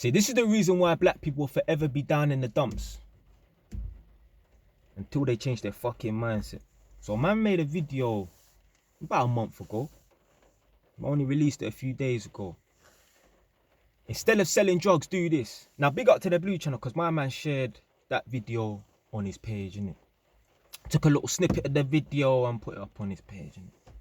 See, this is the reason why black people will forever be down in the dumps. Until they change their fucking mindset. So man made a video about a month ago. I only released it a few days ago. Instead of selling drugs, do this. Now big up to the Blue channel, because my man shared that video on his page, innit? Took a little snippet of the video and put it up on his page, innit?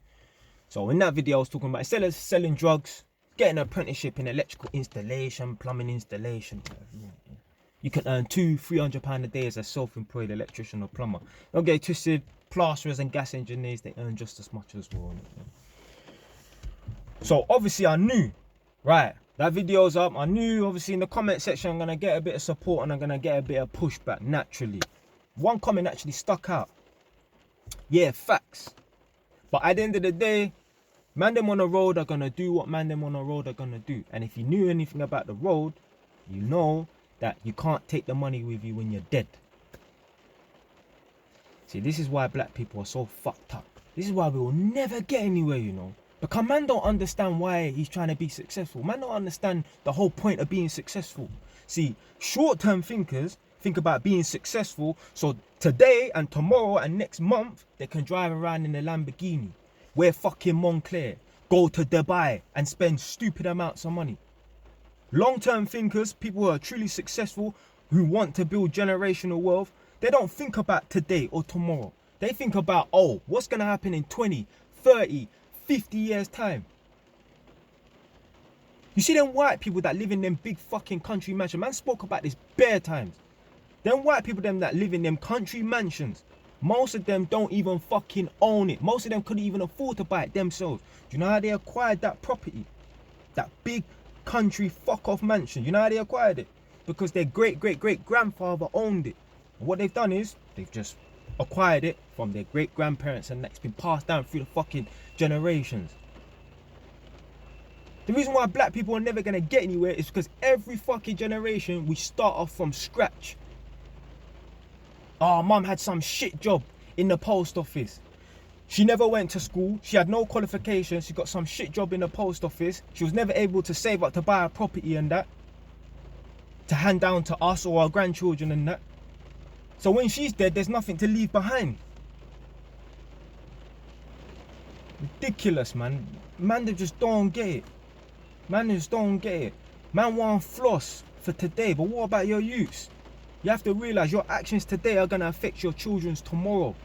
So in that video I was talking about, instead of selling drugs, get an apprenticeship in electrical installation, plumbing installation, whatever you want, yeah. You can earn £200-300 a day as a self-employed electrician or plumber. Don't get it twisted, plasterers and gas engineers, they earn just as much as well. So obviously I knew, right, that video's up. I knew obviously in the comment section I'm going to get a bit of support and I'm going to get a bit of pushback naturally. One comment actually stuck out. Yeah, facts. But at the end of the day, man them on the road are going to do what man them on the road are going to do. And if you knew anything about the road, you know that you can't take the money with you when you're dead. See, this is why black people are so fucked up. This is why we will never get anywhere, you know. Because man don't understand why he's trying to be successful. Man don't understand the whole point of being successful. See, short-term thinkers think about being successful so today and tomorrow and next month they can drive around in a Lamborghini, wear fucking Moncler, go to Dubai and spend stupid amounts of money. Long-term thinkers, people who are truly successful, who want to build generational wealth, they don't think about today or tomorrow. They think about, oh, what's going to happen in 20, 30, 50 years time. You see them white people that live in them big fucking country mansions. Man spoke about this bare times. Them white people them that live in them country mansions, most of them don't even fucking own it. Most of them couldn't even afford to buy it themselves. Do you know how they acquired that property? That big country fuck off mansion. You know how they acquired it? Because their great-great-great-grandfather owned it. And what they've done is they've just acquired it from their great-grandparents and that's been passed down through the fucking generations. The reason why black people are never going to get anywhere is because every fucking generation we start off from scratch. Oh, mum had some shit job in the post office. She never went to school. She had no qualifications. She got some shit job in the post office. She was never able to save up to buy a property and that, to hand down to us or our grandchildren and that. So when she's dead, there's nothing to leave behind. Ridiculous, man. Man, they just don't get it. Man, they just don't get it. Man want floss for today, but what about your youths? You have to realize your actions today are going to affect your children's tomorrow.